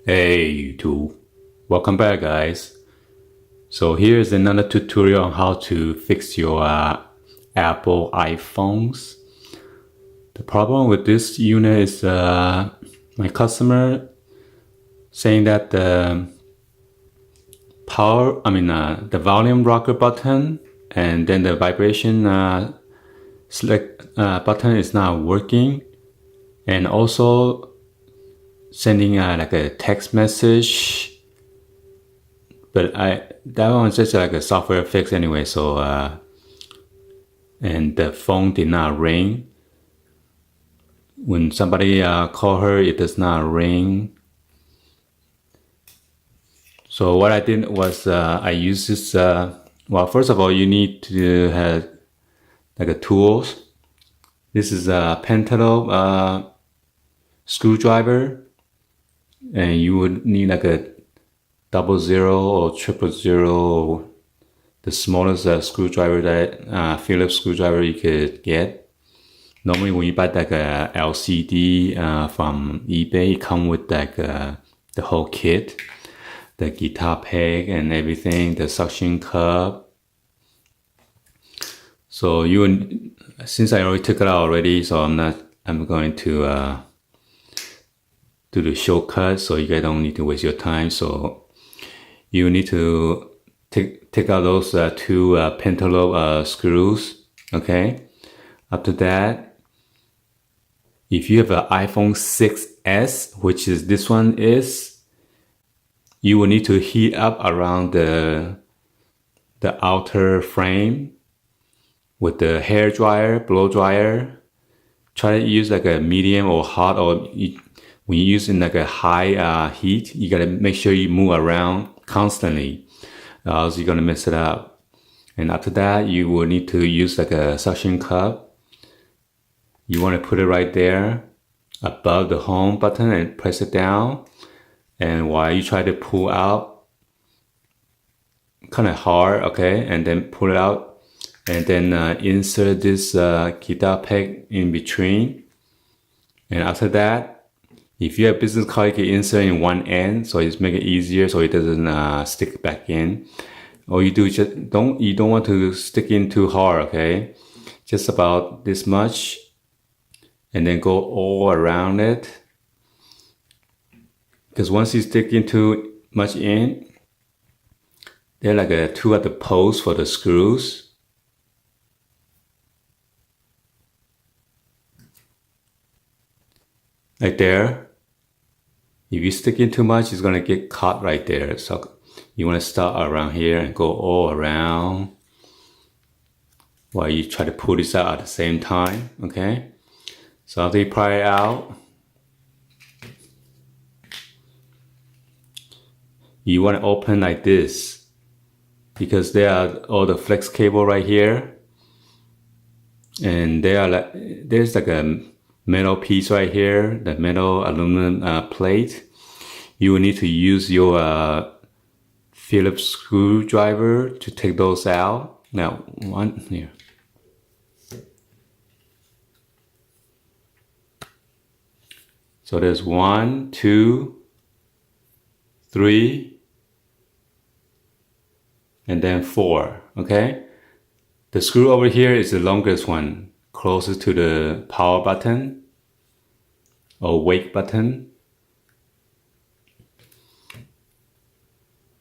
Hey YouTube, welcome back guys. So here's another tutorial on how to fix your Apple iPhones. The problem with this unit is my customer saying that the the volume rocker button and then the vibration select button is not working, and also sending like a text message, but that one's just like a software fix anyway. So and the phone did not ring. When somebody call her, it does not ring. So what I did was I used this. Well, first of all, you need to have like a tools. This is a pentalobe screwdriver, and you would need like a 00 or 000, the smallest screwdriver that Phillips screwdriver you could get. Normally when you buy like a LCD from eBay, it comes with like the whole kit, the guitar peg and everything, the suction cup. So since I already took it out already, so I'm going to do the shortcut so you guys don't need to waste your time. So you need to take out those two pentalobe screws, okay? After that, if you have an iPhone 6s, which is this one is, you will need to heat up around the outer frame with the hair dryer, blow dryer. Try to use like a medium or hot, or when you're using like a high heat, you gotta make sure you move around constantly, else you're gonna mess it up. And after that, you will need to use like a suction cup. You want to put it right there above the home button and press it down. And while you try to pull out, kind of hard, okay, and then pull it out, and then insert this guitar peg in between. And after that, if you have business card, you can insert in one end, so it's make it easier so it doesn't stick back in. All you do is you don't want to stick in too hard, okay? Just about this much, and then go all around it. Because once you stick in too much in, there are like two at the posts for the screws. Right there. If you stick in too much, it's gonna get caught right there. So you wanna start around here and go all around while you try to pull this out at the same time, okay? So after you pry it out, you want to open like this, because there are all the flex cable right here, and there's like a metal piece right here, the metal aluminum plate. You will need to use your Phillips screwdriver to take those out. Now, one here. So there's 1, 2, 3, and then 4, okay? The screw over here is the longest one, closest to the power button or wake button.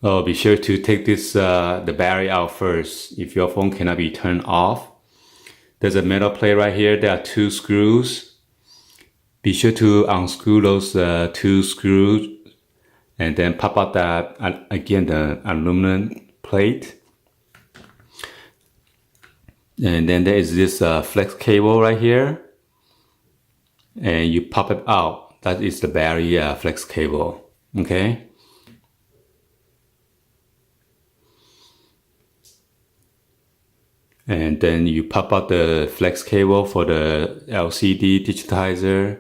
Oh, be sure to take this the battery out first if your phone cannot be turned off. There's a metal plate right here. There are 2 screws. Be sure to unscrew those 2 screws and then pop out again the aluminum plate. And then there is this flex cable right here, and you pop it out. That is the battery flex cable, okay? And then you pop out the flex cable for the LCD digitizer.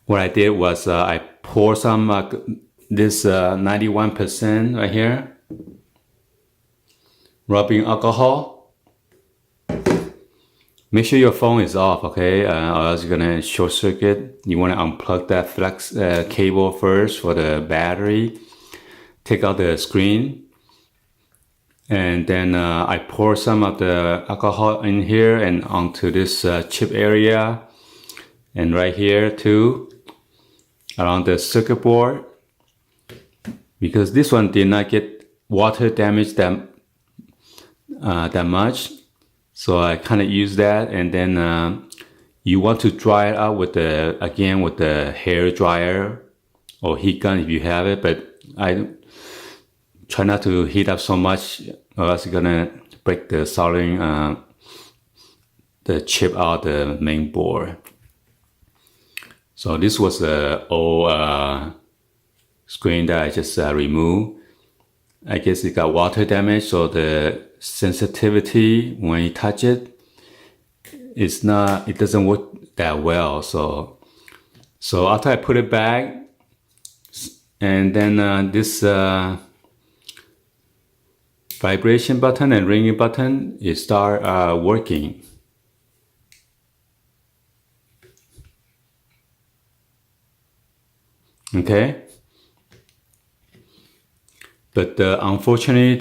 What I did was I pour some this 91% right here, rubbing alcohol, Make sure your phone is off, okay? Or else you're gonna short circuit. You wanna unplug that flex cable first for the battery. Take out the screen. And then I pour some of the alcohol in here and onto this chip area. And right here too, around the circuit board. Because this one did not get water damage that much. So I kind of use that, and then you want to dry it out with the hair dryer or heat gun if you have it, but I try not to heat up so much or else you're gonna break the soldering the chip out the main board. So this was the old screen that I just removed. I guess it got water damage, so the sensitivity when you touch it, it doesn't work that well. So after I put it back, and then this vibration button and ringing button, it start working. Okay. But unfortunately,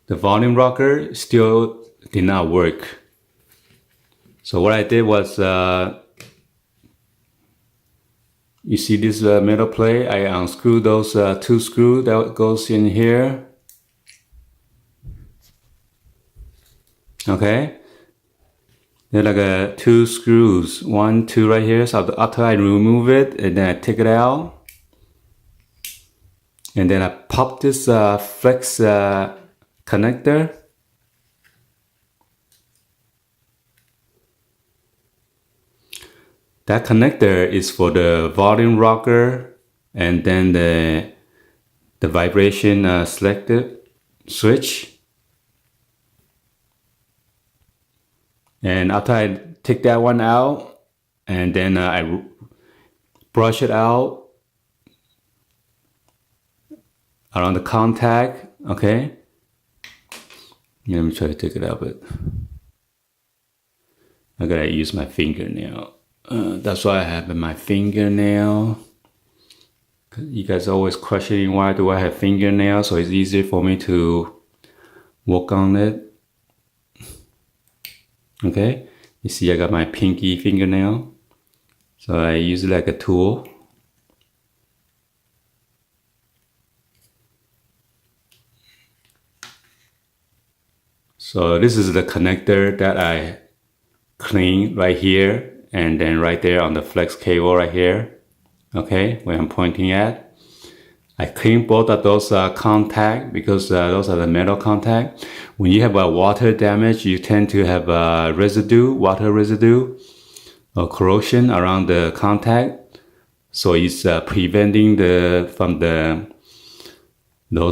the volume rocker still did not work. So what I did was, you see this metal plate? I unscrewed those 2 screws that goes in here. Okay. They're like 2 screws, 1, 2 right here. So after I remove it, and then I take it out. And then I pop this flex connector. That connector is for the volume rocker and then the vibration selected switch. And after I take that one out, and then I brush it out around the contact, okay? Let me try to take it out, but I gotta use my fingernail. That's why I have my fingernail. You guys are always questioning why do I have fingernails, so it's easier for me to work on it. Okay, you see I got my pinky fingernail, so I use it like a tool. So this is the connector that I cleaned right here, and then right there on the flex cable right here, okay, where I'm pointing at. I cleaned both of those contact because those are the metal contact. When you have a water damage, you tend to have water residue or corrosion around the contact. So it's preventing those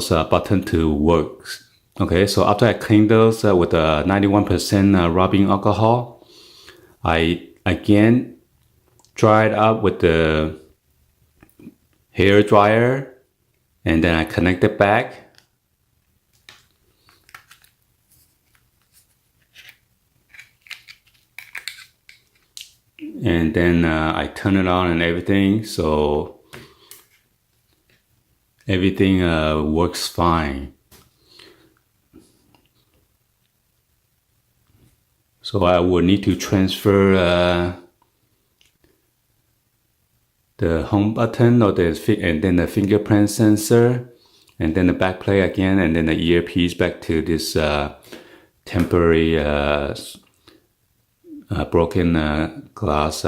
button to work. Okay, so after I clean those with 91% rubbing alcohol, I again dry it up with the hair dryer, and then I connect it back. And then I turn it on and everything, so everything works fine. So I will need to transfer the home button and then the fingerprint sensor, and then the back plate again, and then the earpiece back to this temporary broken glass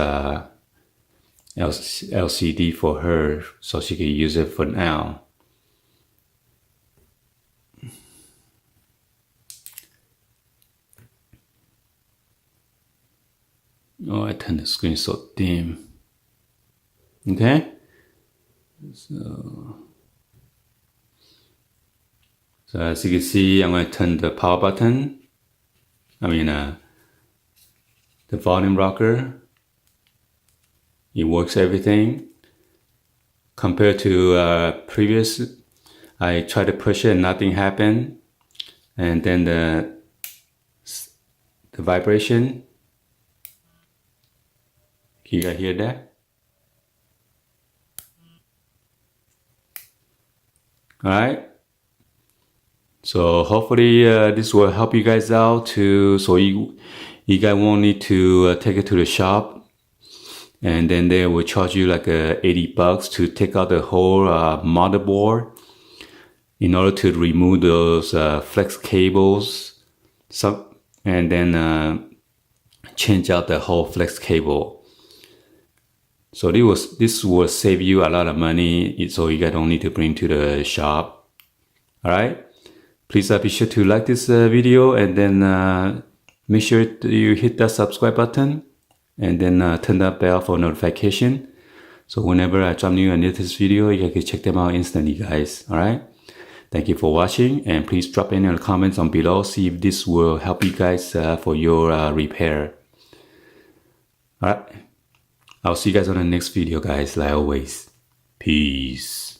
LCD for her, so she can use it for now. Oh, I turned the screen so dim. Okay, so as you can see, I'm going to turn the power button. The volume rocker. It works everything. Compared to previous, I tried to push it and nothing happened. And then the the vibration. Can you guys hear that? All right. So hopefully this will help you guys out so you guys won't need to take it to the shop, and then they will charge you like $80 to take out the whole motherboard in order to remove those flex cables, and then change out the whole flex cable. So this will save you a lot of money, so you guys don't need to bring to the shop. All right. Please be sure to like this video, and then make sure you hit that subscribe button, and then turn that bell for notification. So whenever I drop new and latest video, you can check them out instantly, guys. All right. Thank you for watching, and please drop any comments on below. See if this will help you guys for your repair. All right. I'll see you guys on the next video, guys, like always. Peace.